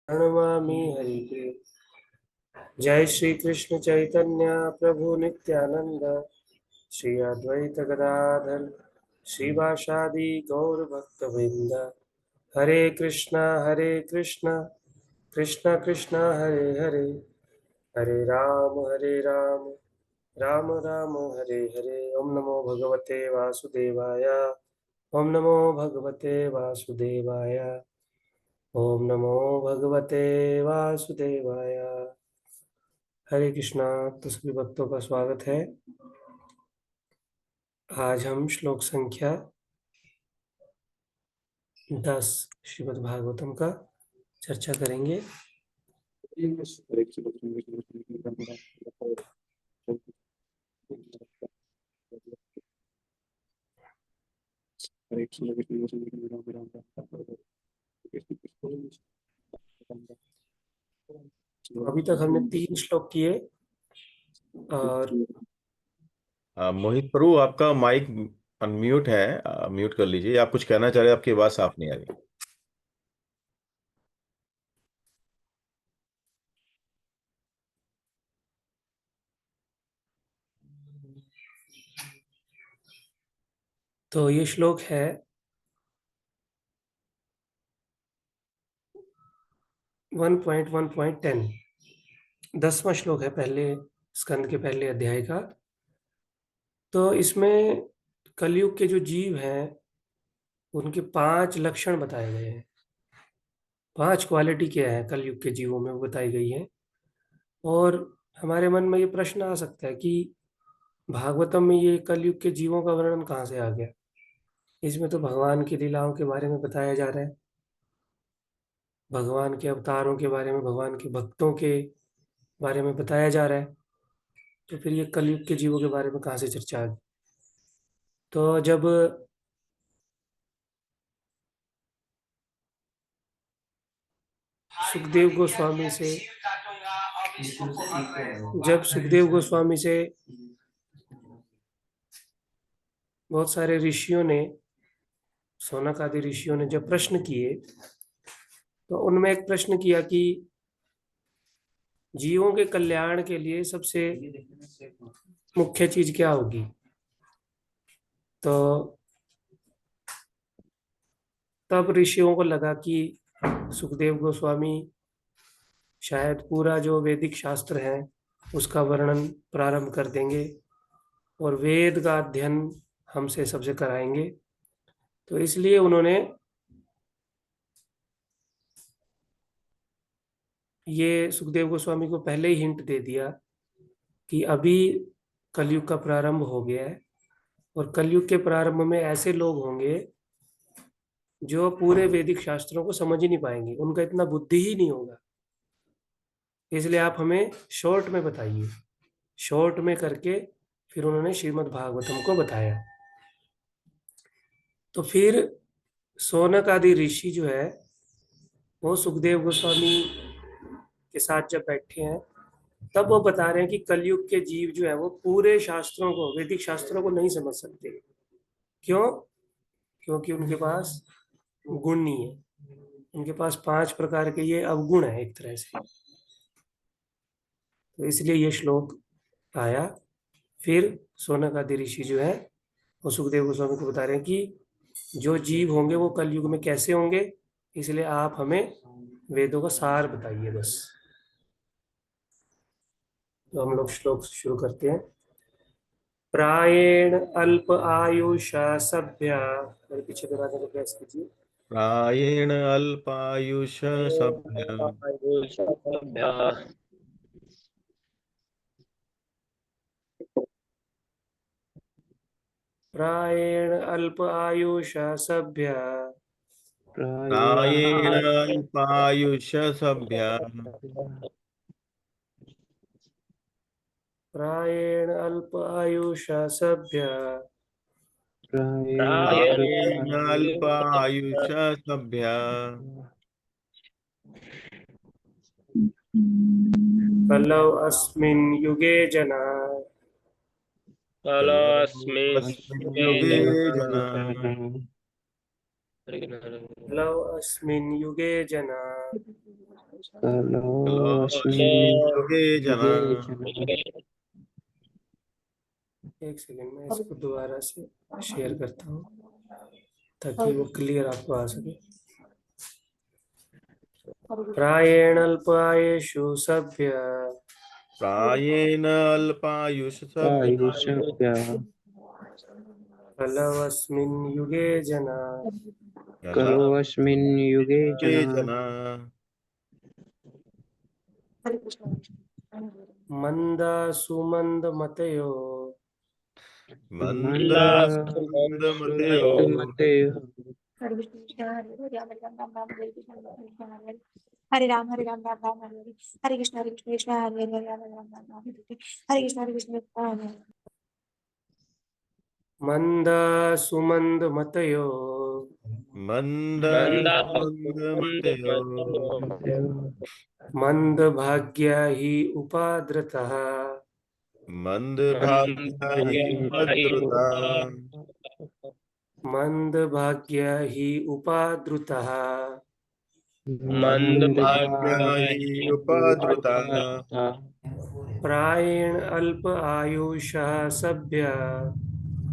प्रणमामि हरिप्रिय। जय श्री कृष्ण चैतन्य प्रभु नित्यानंद, श्री अद्वैत गदाधर श्रीवासादि गौर भक्त वृंद। हरे कृष्णा कृष्ण कृष्ण हरे हरे, हरे राम राम राम हरे हरे। ओम नमो भगवते वासुदेवाय, ओम नमो भगवते वासुदेवाय, ओम नमो भगवते वासुदेवाय। हरे कृष्णा। तो सभी भक्तों का स्वागत है। आज हम श्लोक संख्या 10 श्रीमद् भागवतम का चर्चा करेंगे। अभी तक हमने 3 श्लोक किए और मोहित प्रभु, आपका माइक अनम्यूट है, म्यूट कर लीजिए। आप कुछ कहना चाह रहे हैं, आपकी आवाज साफ नहीं आ रही। तो ये श्लोक है 1.1.10, 10वां श्लोक है पहले स्कंद के पहले अध्याय का। तो इसमें कलयुग के जो जीव हैं उनके 5 लक्षण बताए गए हैं। 5 क्वालिटी क्या है कलयुग के जीवों में वो बताई गई है। और हमारे मन में ये प्रश्न आ सकता है कि भागवतम में ये कलयुग के जीवों का वर्णन कहाँ से आ गया। इसमें तो भगवान की लीलाओं के बारे में बताया जा रहा है, भगवान के अवतारों के बारे में, भगवान के भक्तों के बारे में बताया जा रहा है। तो फिर ये कलयुग के जीवों के बारे में कहाँ से चर्चा आ गई। तो सुखदेव गोस्वामी से जब सुखदेव गोस्वामी से बहुत सारे ऋषियों ने, सौनक आदि ऋषियों ने जब प्रश्न किए, तो उनमें एक प्रश्न किया कि जीवों के कल्याण के लिए सबसे मुख्य चीज क्या होगी। तो तब ऋषियों को लगा कि सुखदेव गोस्वामी शायद पूरा जो वैदिक शास्त्र है उसका वर्णन प्रारंभ कर देंगे और वेद का अध्ययन हमसे सबसे कराएंगे। तो इसलिए उन्होंने ये सुखदेव गोस्वामी को पहले ही हिंट दे दिया कि अभी कलयुग का प्रारंभ हो गया है और कलयुग के प्रारंभ में ऐसे लोग होंगे जो पूरे वैदिक शास्त्रों को समझ ही नहीं पाएंगे, उनका इतना बुद्धि ही नहीं होगा। इसलिए आप हमें शॉर्ट में बताइए। शॉर्ट में करके फिर उन्होंने श्रीमद् भागवतम को बताया। तो फिर सौनक आदि ऋषि जो है वो सुखदेव गोस्वामी के साथ जब बैठे हैं तब वो बता रहे हैं कि कलयुग के जीव जो है वो पूरे शास्त्रों को, वैदिक शास्त्रों को नहीं समझ सकते। क्यों? क्योंकि उनके पास गुण नहीं है। उनके पास 5 प्रकार के ये अवगुण है एक तरह से। तो इसलिए ये श्लोक आया। फिर सौनक आदि ऋषि जो है वो सुखदेव गोस्वामी को बता रहे हैं कि जो जीव होंगे वो कलयुग में कैसे होंगे, इसलिए आप हमें वेदों का सार बताइए बस। तो हम लोग श्लोक शुरू करते हैं। प्रायेण अल्प आयुषा सभ्या, मेरे पीछे दोहरा देने का प्रयास कीजिए। प्रायेण अल्पायुष सभ्य प्रायेण अल्प आयुषा सभ्या, प्रायेण अल्पायुष सभ्य प्रायेण अल्प आयुषा सभ्या, प्रायेण अल्पायुष सभ्य कलौ अस्मिन् युगे जना, कलोऽस्मिन् युगे जना कलौ अस्मिन् युगे जना, कलो कलोऽस्मिन् अस्मिन् युगे जना। युगे जनः। एक सेकेंड में इसको दोबारा से शेयर करता हूँ ताकि वो क्लियर आपको आ सके। प्रायेण अल्पायुषु सभ्य प्रायेण अल्पायुष्सभ्यः आयुष्यभ्यः कलवस्मिन् युगे जना कलोऽस्मिन् युगे कलयुगे जनः। जना। मन्दासुमन्दमतयो मन्दमतयो मन्दसुमतिमतयः हरे कृष्ण हरे राम हरे राम राम राम हरे हरे हरे कृष्ण कृष्ण हरे हरे राम राम राम राम हरे हरे कृष्ण हरे हरे मन्दासुमन्दमतयो मन्दसुमन्दमतयो मन्दभाग्या हि उपाद्रतः मन्दभाग्या हि उपद्रुता। मन्दभाग्या हि उपद्रुता। मन्दभाग्यः प्रायेण अल्प आयुषः सभ्य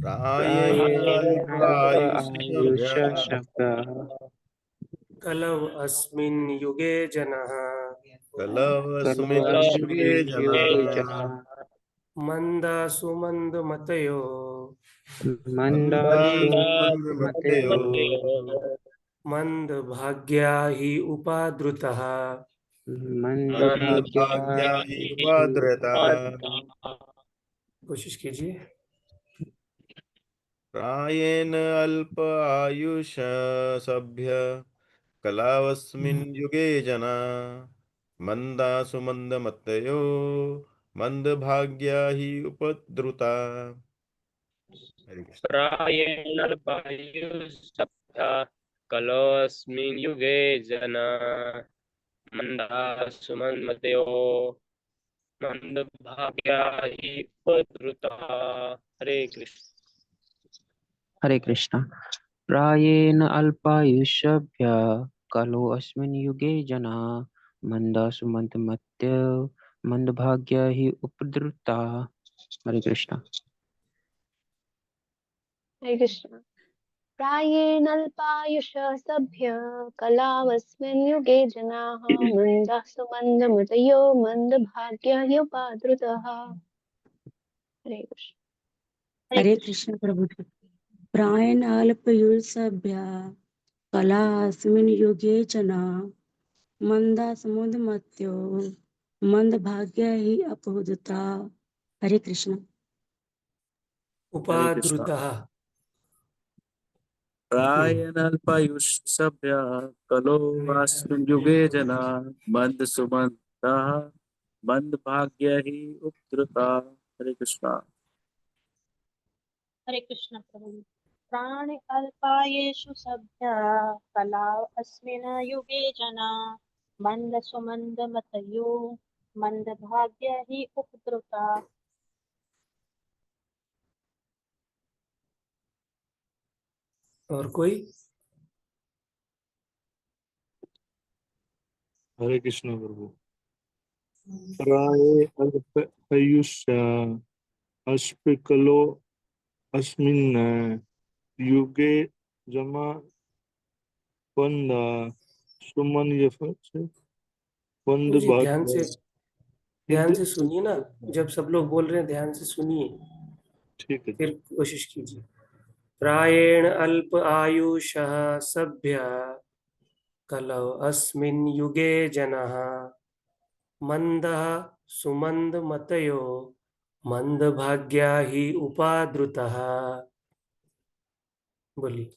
प्रायेण प्रायेण अल्पायुष्सभ्यः आयुष्यभ्यः कलौ अस्मिन् युगे जनः कलवस्मिन् युगे कलोऽस्मिन् जना। युगे जनः। मन्दासुमन्दमतयो मन्दसुमन्दमतयो मन्दसुमतिमतयो मन्दभाग्या हि उपाद्रुतः मन्दभाग्यः मन्दभाग्या हि उपद्रुता। कोशिश कीजिए। प्रायेण अल्प आयुष सभ्य कलावस्मिन् युगे जना। मंदासु मंदमतयो मंदभाग्या हि उपद्रुता। हरे कृष्ण। प्रायेणल्पायुष्सभ्या कलोऽस्मिन् युगे जना मन्दासु मन्मतयो मन्दभाग्या हि उपद्रुता। हरे कृष्ण। हरे कृष्ण। प्रायेण अल्पायुष्यभ्यः कलोऽस्मिन् युगे जनाः मन्दासु मन्दमत्य मन्दभाग्या हि उपद्रुताः। हरे कृष्ण। हरे कृष्ण प्रायेणल्पायुषः सभ्य कलावस्मिन् युगे जनाः मन्दाः सुमन्दमतयो मन्दभाग्या ह्युपाधृतः हरे कृष्ण हरे कृष्ण प्रभु जी। प्रायेण अल्पयुत्सभ्या कला अस्मिन् युगे जना मंदा समुद्रमत्यो मंदभाग्य ही अपहुदता। हरे कृष्ण। हरे कृष्ण। उपाद्रुतः प्रायेणाल्पायुष्सभ्यः कलो अस्मिन् युगे जना मन्दसुमन्तः मन्दभाग्या हि उपद्रुता। हरे कृष्ण। हरे कृष्ण प्रभु प्राण अल्पायेषु सभ्या कला अस्मिन् युगे जना मंद सुमंद मतयो मंद भाग्य हि उपद्रुता। और कोई? हरे कृष्ण प्रभु। प्राये अल्पायुष्या अश्पिकलो अस्मिन् युगे जमा वंदा सुमन वंद प्रभु जी भाग्य। ध्यान से सुनिए ना। जब सब लोग बोल रहे हैं ध्यान से सुनिए, ठीक है। फिर कोशिश कीजिए। प्रायेण अल्प आयुषः सभ्य कलौ अस्मिन् युगे जनः मंदः सुमन्दमतयो मंदभाग्या हि उपाद्रुतः। बोलिए।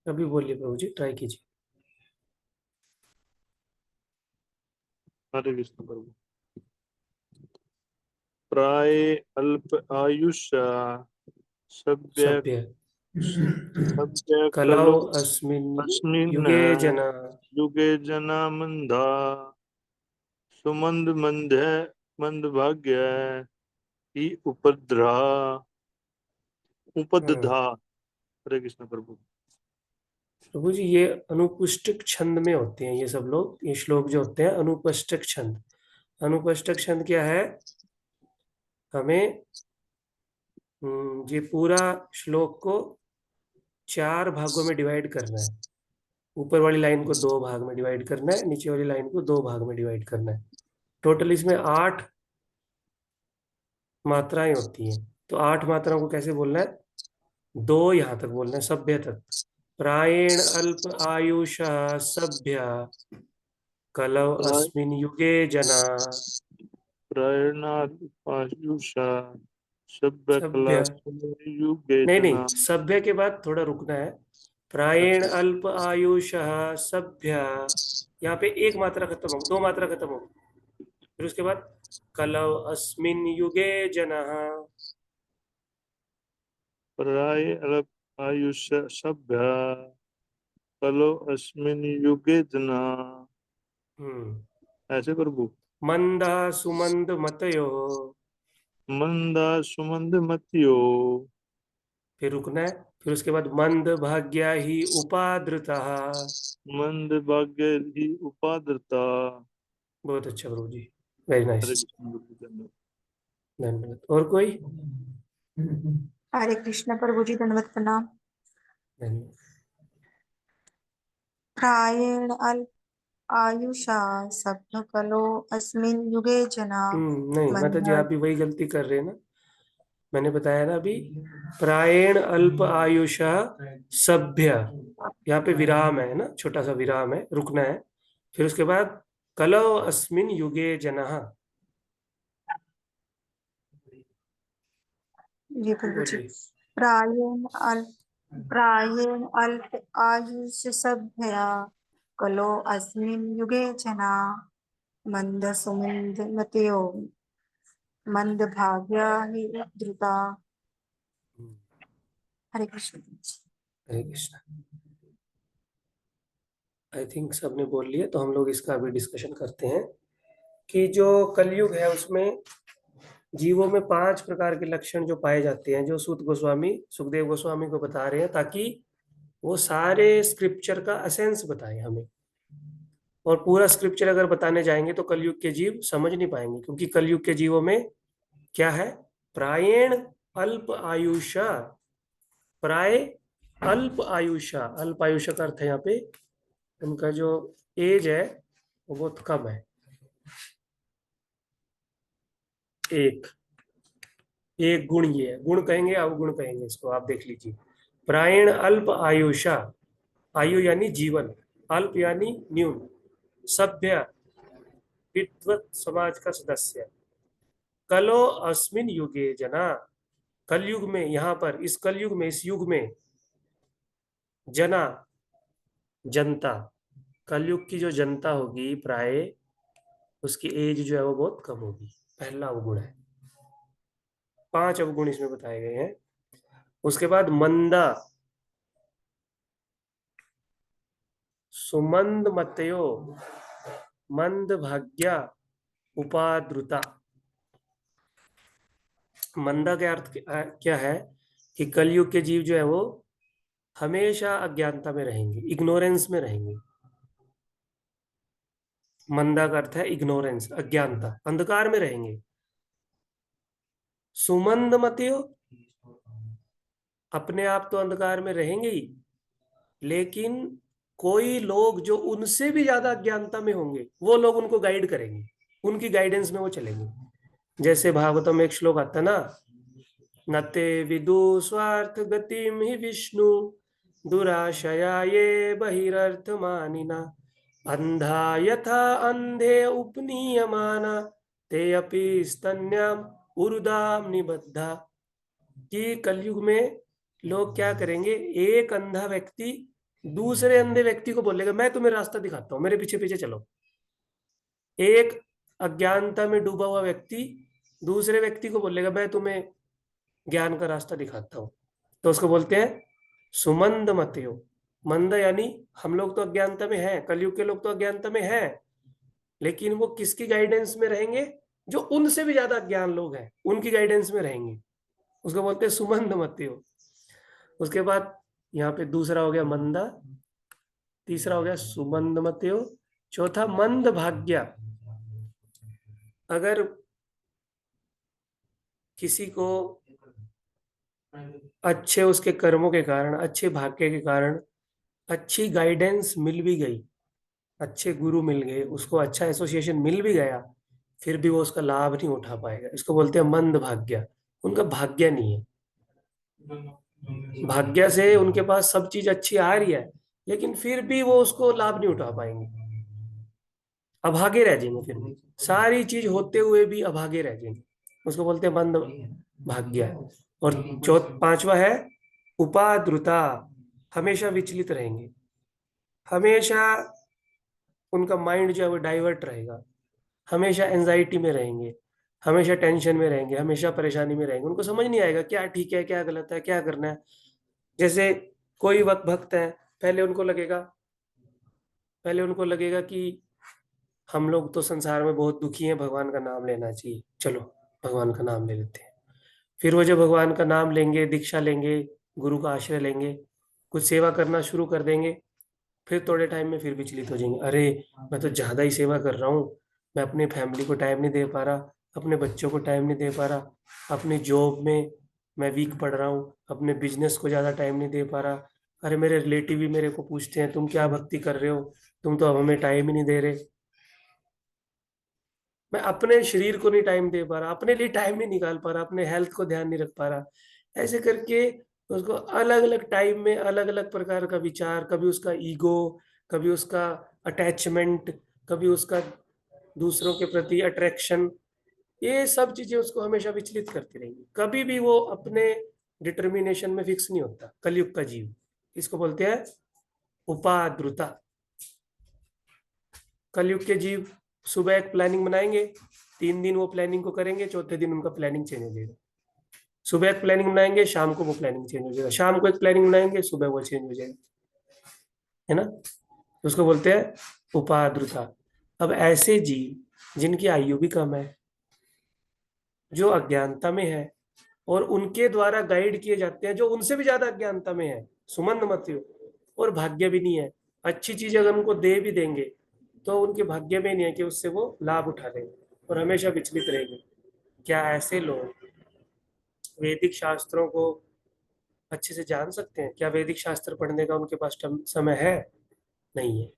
अभी बोलिए प्रभु जी, ट्राई कीजिए। हरे कृष्ण प्रभु। प्राये अल्प आयुष्या सभ्य सभ्य सभ्य कलौ कलो अस्मिन् अस्मिन् युगे जनः युगे जना मंदा सुमंद मंद भाग्य ही उपद्धा। हरे कृष्ण प्रभु। प्रभु जी ये अनुपुष्टिक छंद में होते हैं ये सब लोग, ये श्लोक जो होते हैं अनुपष्टक छंद। अनुपष्टक छंद क्या है? हमें ये पूरा श्लोक को 4 भागों में डिवाइड करना है। ऊपर वाली लाइन को 2 भाग में डिवाइड करना है, नीचे वाली लाइन को 2 भाग में डिवाइड करना है। टोटल इसमें 8 मात्राएं होती हैं। तो 8 मात्राओं को कैसे बोलना है? 2 यहाँ तक बोलना है, सभ्य तक। प्रायेण अल्प आयुषा सभ्य कलौ अस्मिन् युगे जना। प्रायणायुषा सभ्य कला सभ्य युगे नहीं जना। सभ्य के बाद थोड़ा रुकना है। प्रायेण अच्छा, अल्प आयुषः सभ्य, यहाँ पे 1 मात्रा खत्म हो, 2 मात्रा खत्म हो। फिर उसके बाद कलौ अस्मिन् युगे जनः। प्राय आयुष सभ्य कलो अस्मिन् युगे जना। ऐसे प्रभु। मंदा सुमंद मतयो। मंदा सुमंद मतियो। फिर रुकना है। फिर उसके बाद मंद भाग्या ही उपाद्रता। मंद भाग्य ही उपाद्रता। बहुत अच्छा प्रभु जी, वेरी नाइस, हरे कृष्ण प्रभु, धन्यवाद। धन्यवाद। और कोई? हरे कृष्ण प्रभु जी, दंडवत प्रणाम। धन्यवाद। प्रायेण अल्प आयुषा सभ्य कलो अस्मिन् युगे जना। नहीं माता जी मंदा आप भी वही गलती कर रहे हैं ना। मैंने बताया ना अभी, प्रायेण अल्प आयुषा सभ्य, यहाँ पे विराम है ना, छोटा सा विराम है, रुकना है। फिर उसके बाद कलौ अस्मिन् युगे जनः। जी प्रभु जी। बोलिए। प्रायेण अल्प आयुष सभ्या कलो अस्मिन् युगे जना। मंद सुमंद मतयो मंद भाग्या हि उद्धृता। हरे कृष्ण। हरे कृष्ण। आई थिंक सबने बोल लिया, तो हम लोग इसका अभी डिस्कशन करते हैं कि जो कलयुग है उसमें जीवों में 5 प्रकार के लक्षण जो पाए जाते हैं, जो सूत गोस्वामी सुखदेव गोस्वामी को बता रहे हैं, ताकि वो सारे स्क्रिप्चर का एसेंस बताएं हमें। और पूरा स्क्रिप्चर अगर बताने जाएंगे तो कलयुग के जीव समझ नहीं पाएंगे, क्योंकि कलयुग के जीवों में क्या है? प्रायेण अल्प आयुषा। प्राय अल्प आयुषा, अल्प आयुषा का अर्थ है यहाँ पे उनका जो एज है वो बहुत कम है। एक गुण ये है, गुण कहेंगे अवगुण कहेंगे इसको, आप देख लीजिए। प्रायेण अल्प आयुषा, आयु यानी जीवन, अल्प यानी न्यून, सभ्य विद्वत समाज का सदस्य, कलो अस्मिन युगे जना, कलयुग में, यहाँ पर इस कलयुग में, इस युग में, जना जनता, कलयुग की जो जनता होगी प्राय उसकी एज जो है वो बहुत कम होगी। पहला अवगुण है। 5 अवगुण इसमें बताए गए हैं। उसके बाद मंदा सुमंद मतयो मंद भाग्या उपाद्रुता। मंदा का अर्थ क्या है? कि कलयुग के जीव जो है वो हमेशा अज्ञानता में रहेंगे, इग्नोरेंस में रहेंगे। मंदा का अर्थ है इग्नोरेंस, अज्ञानता, अंधकार में रहेंगे। सुमंद मतयो, अपने आप तो अंधकार में रहेंगे ही, लेकिन कोई लोग जो उनसे भी ज्यादा अज्ञानता में होंगे वो लोग उनको गाइड करेंगे, उनकी गाइडेंस में वो चलेंगे। जैसे भागवतम में एक श्लोक आता ना, नते विदु स्वार्थ गतिम ही विष्णु दुराशया ये बहिरर्थ मानिना अंधा यथा अंधे उपनीयमाना ते अपि स्तन्याम उरुदाम निबद्धा। कि कलयुग में लोग क्या करेंगे? एक अंधा व्यक्ति दूसरे अंधे व्यक्ति को बोलेगा मैं तुम्हें रास्ता दिखाता हूं, मेरे पीछे पीछे चलो। एक अज्ञानता में डूबा हुआ व्यक्ति दूसरे व्यक्ति को बोलेगा मैं तुम्हें ज्ञान का रास्ता दिखाता हूं। तो उसको बोलते हैं सुमंद मतयो। मंद यानी हम लोग तो अज्ञानता में हैं, कलयुग के लोग तो अज्ञानता में हैं, लेकिन वो किसकी गाइडेंस में रहेंगे? जो उनसे भी ज्यादा अज्ञान लोग हैं उनकी गाइडेंस में रहेंगे, उसको बोलते हैं सुमंद मतयो। उसके बाद यहाँ पे दूसरा हो गया मंदा, तीसरा हो गया सुमंदमत्यो, चौथा मंद भाग्य। अगर किसी को अच्छे उसके कर्मों के कारण, अच्छे भाग्य के कारण अच्छी गाइडेंस मिल भी गई, अच्छे गुरु मिल गए, उसको अच्छा एसोसिएशन मिल भी गया, फिर भी वो उसका लाभ नहीं उठा पाएगा, इसको बोलते हैं मंद भाग्य। उनका भाग्य नहीं है, भाग्य से उनके पास सब चीज अच्छी आ रही है, लेकिन फिर भी वो उसको लाभ नहीं उठा पाएंगे, अभागे रह जाएंगे, फिर भी सारी चीज होते हुए भी अभागे रह जाएंगे, उसको बोलते हैं मंद भाग्य। और पांचवा है उपाद्रुता, हमेशा विचलित रहेंगे, हमेशा उनका माइंड जो है वो डाइवर्ट रहेगा, हमेशा एंजाइटी में रहेंगे, हमेशा टेंशन में रहेंगे, हमेशा परेशानी में रहेंगे, उनको समझ नहीं आएगा क्या ठीक है क्या गलत है क्या करना है। जैसे कोई भक्त है, पहले उनको लगेगा कि हम लोग तो संसार में बहुत दुखी हैं, भगवान का नाम लेना चाहिए, चलो भगवान का नाम ले लेते हैं। फिर वो जब भगवान का नाम लेंगे, दीक्षा लेंगे, गुरु का आश्रय लेंगे, कुछ सेवा करना शुरू कर देंगे, फिर थोड़े टाइम में फिर विचलित हो जाएंगे, अरे मैं तो ज्यादा ही सेवा कर रहा हूँ, मैं अपनी फैमिली को टाइम नहीं दे पा रहा, अपने बच्चों को टाइम नहीं दे पा रहा, अपनी जॉब में मैं वीक पड़ रहा हूँ, अपने बिजनेस को ज्यादा टाइम नहीं दे पा रहा, अरे मेरे रिलेटिव भी मेरे को पूछते हैं तुम क्या भक्ति कर रहे हो, तुम तो अब हमें टाइम ही नहीं दे रहे, मैं अपने शरीर को नहीं टाइम दे पा रहा, अपने लिए टाइम नहीं निकाल पा रहा, अपने हेल्थ को ध्यान नहीं रख पा रहा। ऐसे करके उसको अलग अलग टाइम में अलग अलग प्रकार का विचार, कभी उसका ईगो, कभी उसका अटैचमेंट, कभी उसका दूसरों के प्रति अट्रैक्शन, ये सब चीजें उसको हमेशा विचलित करती रहेंगी, कभी भी वो अपने डिटर्मिनेशन में फिक्स नहीं होता, कलयुग का जीव। इसको बोलते हैं उपाद्रुता। कलयुग के जीव सुबह एक प्लानिंग बनाएंगे, 3 दिन वो प्लानिंग को करेंगे, चौथे दिन उनका प्लानिंग चेंज हो जाएगा। सुबह एक प्लानिंग बनाएंगे, शाम को वो प्लानिंग चेंज हो जाएगा, शाम को एक प्लानिंग बनाएंगे, सुबह वो चेंज हो जाएगा, है ना। उसको बोलते हैं उपाद्रुता। अब ऐसे जीव जिनकी आयु भी कम है, जो अज्ञानता में है, और उनके द्वारा गाइड किए जाते हैं जो उनसे भी ज्यादा अज्ञानता में है, सुमंद मतियो, और भाग्य भी नहीं है, अच्छी चीज अगर उनको दे भी देंगे तो उनके भाग्य में नहीं है कि उससे वो लाभ उठा लेंगे, और हमेशा विचलित रहेंगे। क्या ऐसे लोग वैदिक शास्त्रों को अच्छे से जान सकते हैं? क्या वैदिक शास्त्र पढ़ने का उनके पास समय है? नहीं है।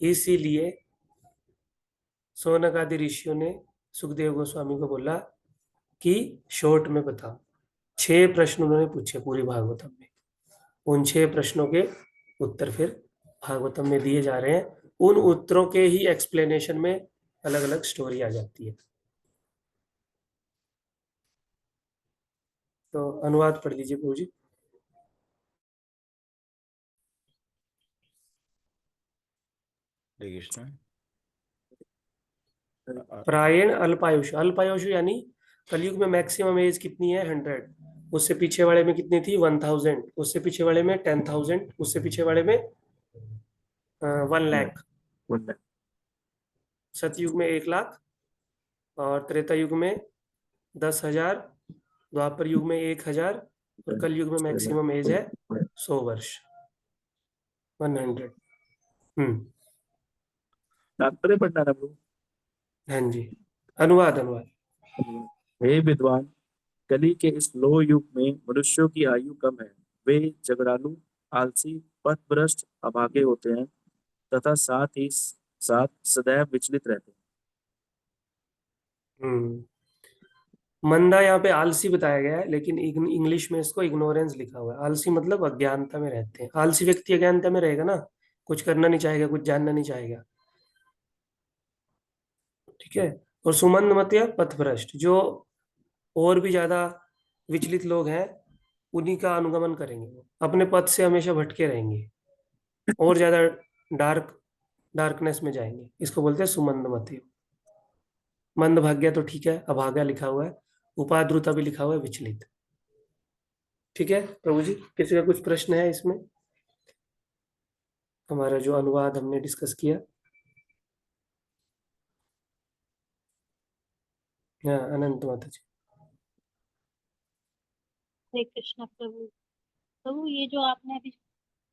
इसीलिए सोनक आदि ऋषियों ने सुखदेव गोस्वामी को बोला कि शॉर्ट में बताओ। 6 प्रश्न उन्होंने पूछे पूरी भागवतम में, उन 6 प्रश्नों के उत्तर फिर भागवतम में दिए जा रहे हैं, उन उत्तरों के ही एक्सप्लेनेशन में अलग अलग स्टोरी आ जाती है। तो अनुवाद पढ़ लीजिए प्रभु जी। हरे कृष्ण। प्रायण अल्पायुष, अल्पायुष यानी कलयुग में मैक्सिमम एज कितनी है? 100। उससे पीछे वाले में कितनी थी? 1000। उससे पीछे वाले में 10,000। उससे पीछे वाले में 1,00,000। सतयुग में 1,00,000, और त्रेता युग में 10,000, द्वापर युग में 1,000, और कल युग में मैक्सिमम एज है 100 वर्ष, 100। तात्पर्य पढ़ना ना प्रभु। हाँ जी, अनुवाद अनुवाद। हे विद्वान, कली के इस लोह युग में मनुष्यों की आयु कम है, वे झगड़ालू, आलसी, पथभ्रष्ट, अभागे होते हैं तथा साथ ही साथ सदैव विचलित रहते हैं। मंदा यहाँ पे आलसी बताया गया है, लेकिन इंग्लिश में इसको इग्नोरेंस लिखा हुआ है। आलसी मतलब अज्ञानता में रहते हैं। आलसी व्यक्ति अज्ञानता में रहेगा ना, कुछ करना नहीं चाहेगा, कुछ जानना नहीं चाहेगा, ठीक है। और सुमंद मतलब पथभ्रष्ट, जो और भी ज्यादा विचलित लोग हैं उन्हीं का अनुगमन करेंगे, वो अपने पथ से हमेशा भटके रहेंगे और ज्यादा डार्कनेस में जाएंगे। इसको बोलते हैं सुमंद मती। मंद भाग्य तो ठीक है, अभागा लिखा हुआ है, उपाद्रुता भी लिखा हुआ है, विचलित। ठीक है प्रभु जी, किसी का कुछ प्रश्न है इसमें? हमारा जो अनुवाद हमने डिस्कस किया। हाँ, अनंत माता जी। हरे कृष्ण प्रभु। प्रभु ये जो आपने अभी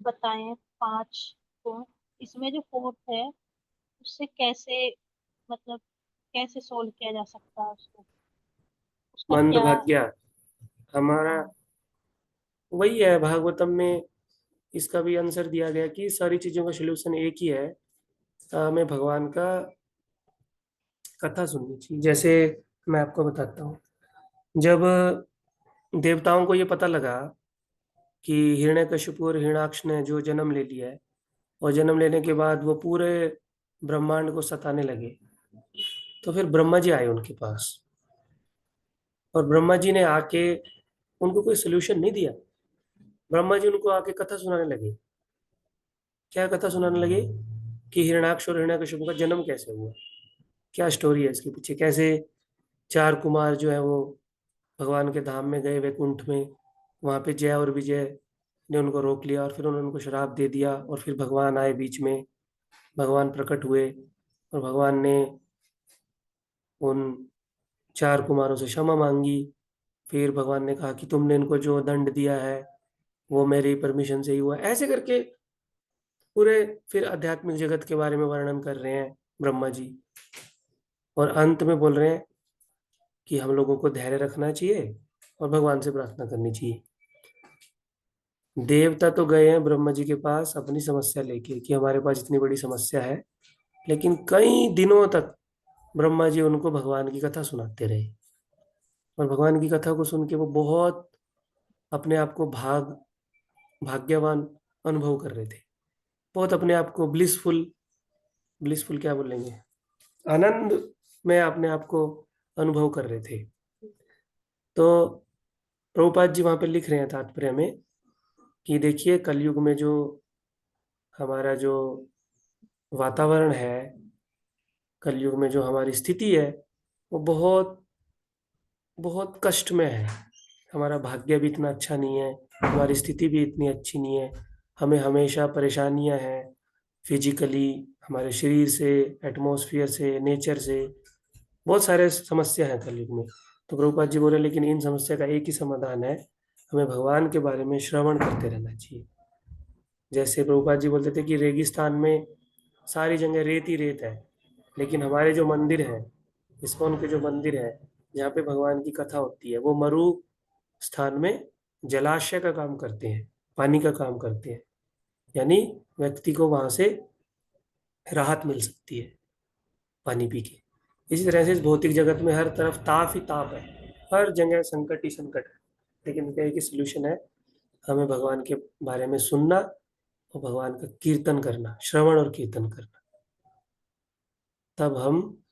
बताए हैं 5 गुण, इसमें जो फोर्थ है उससे कैसे, मतलब कैसे सोल्व किया जा सकता है उसको, उसका क्या? मंदभाग्य हमारा वही है, भागवतम में इसका भी आंसर दिया गया कि सारी चीजों का सलूशन एक ही है। हमें भगवान का कथा सुननी चाहिए। जैसे मैं आपको बताता हूँ, जब देवताओं को ये पता लगा कि हिरण्यकशिपु और हिरण्याक्ष ने जो जन्म ले लिया है, और जन्म लेने के बाद वो पूरे ब्रह्मांड को सताने लगे, तो फिर ब्रह्मा जी आए उनके पास। और ब्रह्मा जी ने आके उनको कोई सोल्यूशन नहीं दिया। ब्रह्मा जी उनको आके कथा सुनाने लगे। क्या कथा सुनाने लगे? कि हिरण्याक्ष और हिरण्यकशिपु का जन्म कैसे हुआ, क्या स्टोरी है इसके पीछे, कैसे चार कुमार जो है वो भगवान के धाम में गए वैकुंठ में, वहां पे जय और विजय ने उनको रोक लिया और फिर उन्होंने उनको श्राप दे दिया, और फिर भगवान आए बीच में, भगवान प्रकट हुए और भगवान ने उन चार कुमारों से क्षमा मांगी। फिर भगवान ने कहा कि तुमने इनको जो दंड दिया है वो मेरी परमिशन से ही हुआ, ऐसे करके पूरे फिर आध्यात्मिक जगत के बारे में वर्णन कर रहे हैं ब्रह्मा जी। और अंत में बोल रहे हैं कि हम लोगों को धैर्य रखना चाहिए और भगवान से प्रार्थना करनी चाहिए। देवता तो गए हैं ब्रह्मा जी के पास अपनी समस्या लेके कि हमारे पास इतनी बड़ी समस्या है, लेकिन कई दिनों तक ब्रह्मा जी उनको भगवान की कथा सुनाते रहे। और भगवान की कथा को सुन के वो बहुत अपने आप को भाग्यवान अनुभव कर रहे थे। बहुत अपने आप को ब्लिसफुल, ब्लिसफुल क्या बोलेंगे, आनंद में अपने आप को अनुभव कर रहे थे। तो प्रभुपाद जी वहां पे लिख रहे हैं तात्पर्य में कि देखिए कलयुग में जो हमारा जो वातावरण है, कलयुग में जो हमारी स्थिति है, वो बहुत बहुत कष्ट में है। हमारा भाग्य भी इतना अच्छा नहीं है, हमारी स्थिति भी इतनी अच्छी नहीं है। हमें हमेशा परेशानियां हैं, फिजिकली, हमारे शरीर से, एटमॉस्फेयर से, नेचर से, बहुत सारे समस्या हैं कलयुग में। तो प्रभुपाद जी बोले लेकिन इन समस्या का एक ही समाधान है, हमें भगवान के बारे में श्रवण करते रहना चाहिए। जैसे प्रभुपाद जी बोलते थे कि रेगिस्तान में सारी जगह रेत ही रेत है, लेकिन हमारे जो मंदिर है, इस्कॉन के जो मंदिर है जहाँ पे भगवान की कथा होती है, वो मरु स्थान में जलाशय का काम करते हैं, पानी का काम करते हैं। यानी व्यक्ति को वहां से राहत मिल सकती है पानी पी के। इसी तरह से इस भौतिक जगत में हर तरफ ताप ही ताप है, हर जगह संकट ही संकट है। लेकिन इनका एक ही सोल्यूशन है, हमें भगवान के बारे में सुनना और भगवान का कीर्तन करना, श्रवण और कीर्तन करना। तब हम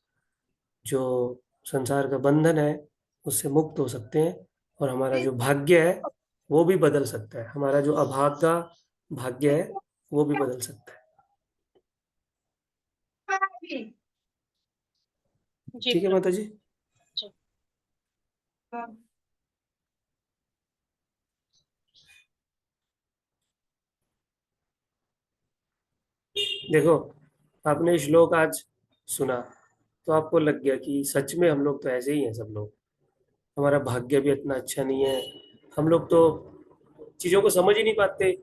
जो संसार का बंधन है उससे मुक्त हो सकते हैं, और हमारा जो भाग्य है वो भी बदल सकता है। हमारा जो अभागा भाग्य है वो भी बदल सकता है। जी ठीक है प्रभु माता जी। जी। देखो, आपने श्लोक आज सुना तो आपको लग गया कि सच में हम लोग तो ऐसे ही हैं सब लोग, हमारा भाग्य भी इतना अच्छा नहीं है, हम लोग तो चीजों को समझ ही नहीं पाते।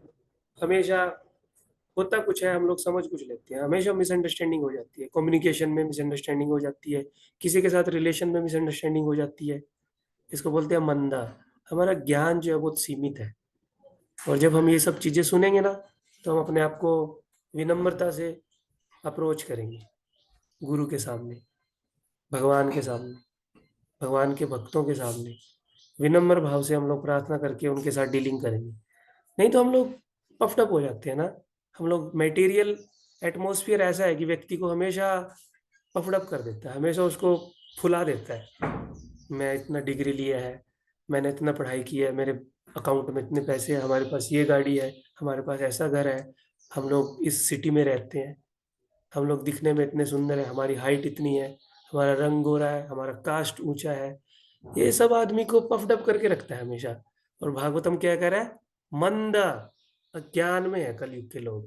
हमेशा होता कुछ है, हम लोग समझ कुछ लेते हैं, हमेशा मिसअंडरस्टैंडिंग हो जाती है, कम्युनिकेशन में मिसअंडरस्टैंडिंग हो जाती है, किसी के साथ रिलेशन में मिसअंडरस्टैंडिंग हो जाती है। इसको बोलते हैं मंदा। हमारा ज्ञान जो है बहुत सीमित है। और जब हम ये सब चीजें सुनेंगे ना, तो हम अपने आप को विनम्रता से अप्रोच करेंगे गुरु के सामने, भगवान के सामने, भगवान के भक्तों के सामने विनम्र भाव से हम लोग प्रार्थना करके उनके साथ डीलिंग करेंगे। नहीं तो हम लोग पफड अप हो जाते हैं ना। हम लोग मटेरियल एटमॉस्फेयर ऐसा है कि व्यक्ति को हमेशा पफड अप कर देता है, हमेशा उसको फुला देता है। मैं इतना डिग्री लिया है, मैंने इतना पढ़ाई की है, मेरे अकाउंट में इतने पैसे हैं, हमारे पास ये गाड़ी है, हमारे पास ऐसा घर है, हम लोग इस सिटी में रहते हैं, हम लोग दिखने में इतने सुंदर है, हमारी हाइट इतनी है, हमारा रंग गोरा है, हमारा कास्ट ऊंचा है। ये सब आदमी को पफड अप करके रखता है हमेशा। और भागवतम क्या कह रहा है? मंद अज्ञान में है कलयुग के लोग,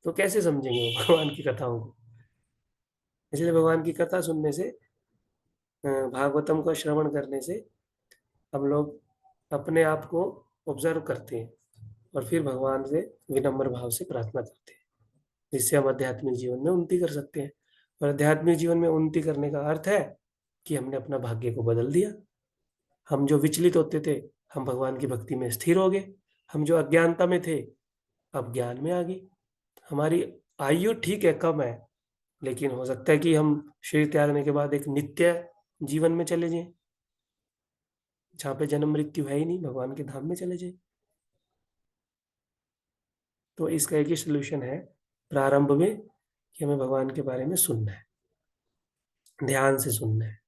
तो कैसे समझेंगे वो भगवान की कथाओं को? इसलिए भगवान की कथा सुनने से, भागवतम का श्रवण करने से हम लोग अपने आप को ऑब्जर्व करते हैं और फिर भगवान से विनम्र भाव से प्रार्थना करते हैं। जिससे हम आध्यात्मिक जीवन में उन्नति कर सकते हैं। और आध्यात्मिक जीवन में उन्नति करने का अर्थ है कि हमने अपना भाग्य को बदल दिया। हम जो विचलित होते थे, हम भगवान की भक्ति में स्थिर हो गए। हम जो अज्ञानता में थे, अब ज्ञान में आ गए। हमारी आयु ठीक है, कम है, लेकिन हो सकता है कि हम शरीर त्यागने के बाद एक नित्य जीवन में चले जाएं, जहाँ पे जन्म मृत्यु है ही नहीं, भगवान के धाम में चले जाएं। तो इसका एक ही सोल्यूशन है प्रारंभ में, कि हमें भगवान के बारे में सुनना है, ध्यान से सुनना है,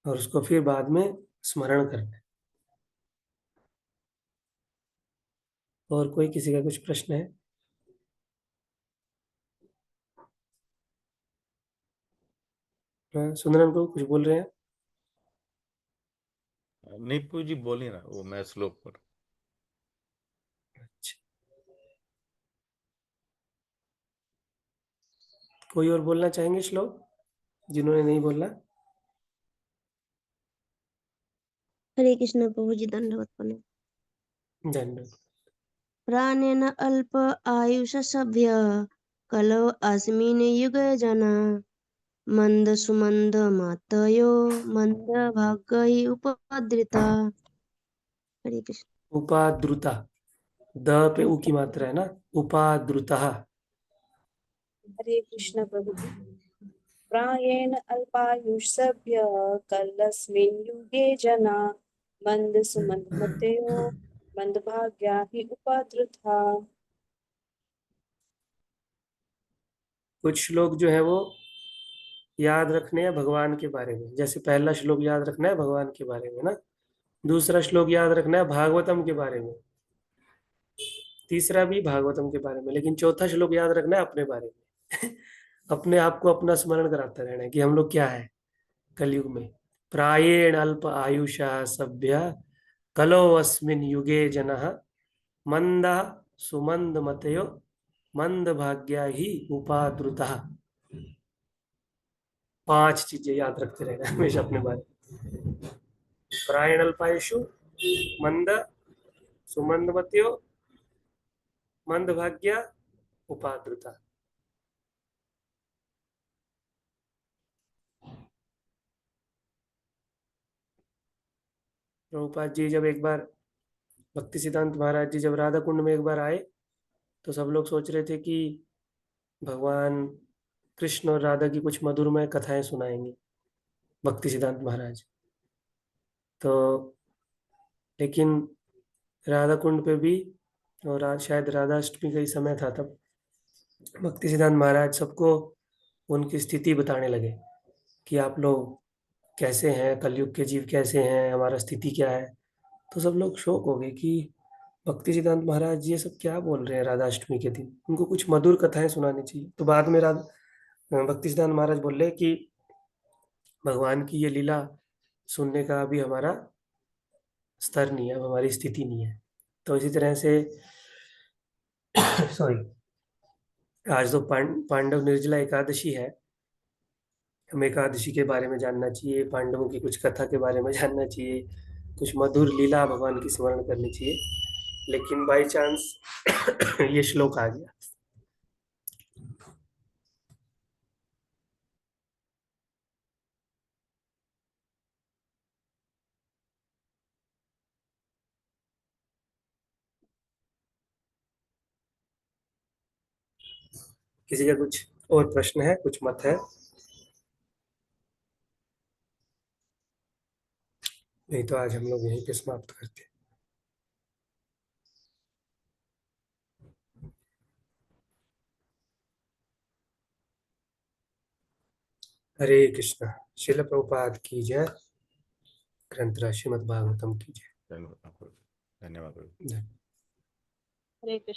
और उसको फिर बाद में स्मरण करना है। और कोई किसी का कुछ प्रश्न है? हाँ, सुंदरम को कुछ बोल रहे हैं? नहीं प्रभु जी, बोलिए ना, वो मैं श्लोक पर। अच्छा, कोई और बोलना चाहेंगे श्लोक, जिन्होंने नहीं बोला? हरे कृष्ण प्रभु जी, दंडवत प्रणाम। धन्यवाद। प्राणेन अल्प आयुष सभ्य कलो अस्मिन् युगे जना मंद सुमंद मातयो मंद भाग्य उपद्रिता। हरे कृष्ण। उपाद्रुता, द पे उ की मात्रा है ना, उपाद्रुता। हरे कृष्ण प्रभु जी। प्रायेण अल्पायुष्यभ्य कलस्मिन् युगे जना मंद सुमंद मतयो मंदभाग्या हि उपाद्रुता। कुछ श्लोक जो है वो याद रखने हैं भगवान के बारे में। जैसे पहला श्लोक याद रखना है भगवान के बारे में ना, दूसरा श्लोक याद रखना है भागवतम के बारे में, तीसरा भी भागवतम के बारे में, लेकिन चौथा श्लोक याद रखना है अपने बारे में। अपने आप को अपना स्मरण कराते रहना है कि हम लोग क्या है कलयुग में। प्रायेण अल्प आयुषा सभ्य कलो अस्मिन् युगे जनः मंदा सुमंद मतयो मंद भाग्या ही उपाद्रुतः। 5 चीजें याद रखते रहना हमेशा अपने बारे में। प्रायण अल्पायुषु, मंद सुमंद मतयो मंद भाग्या उपाद्रुता। प्रभुपाद जी जब एक बार, भक्ति सिद्धांत महाराज जी जब राधा कुंड में एक बार आए, तो सब लोग सोच रहे थे कि भगवान कृष्ण और राधा की कुछ मधुरमय कथाएं सुनाएंगे भक्ति सिद्धांत महाराज। तो लेकिन राधा कुंड पे भी, और शायद राधा अष्टमी का ही समय था तब, भक्ति सिद्धांत महाराज सबको उनकी स्थिति बताने लगे कि आप लोग कैसे हैं, कलयुग के जीव कैसे हैं, हमारा स्थिति क्या है। तो सब लोग शौक हो गए कि भक्ति सिद्धांत महाराज ये सब क्या बोल रहे हैं राधा अष्टमी के दिन, उनको कुछ मधुर कथाएं सुनानी चाहिए। तो बाद में भक्ति सिद्धांत महाराज बोले कि भगवान की ये लीला सुनने का अभी हमारा स्तर नहीं है, अब हमारी स्थिति नहीं है। तो इसी तरह से सॉरी, आज तो पांडव निर्जला एकादशी है, हमें एकादशी के बारे में जानना चाहिए, पांडवों की कुछ कथा के बारे में जानना चाहिए, कुछ मधुर लीला भगवान की स्मरण करनी चाहिए। लेकिन बाय चांस ये श्लोक आ गया। किसी का कुछ और प्रश्न है, कुछ मत है? नहीं तो आज हम लोग यहीं पे समाप्त करते हैं। हरे कृष्णा। श्रील प्रभुपाद की जय। ग्रंथराज श्रीमद् भागवतम की जय। धन्यवाद प्रभु। धन्यवाद। हरे कृष्ण।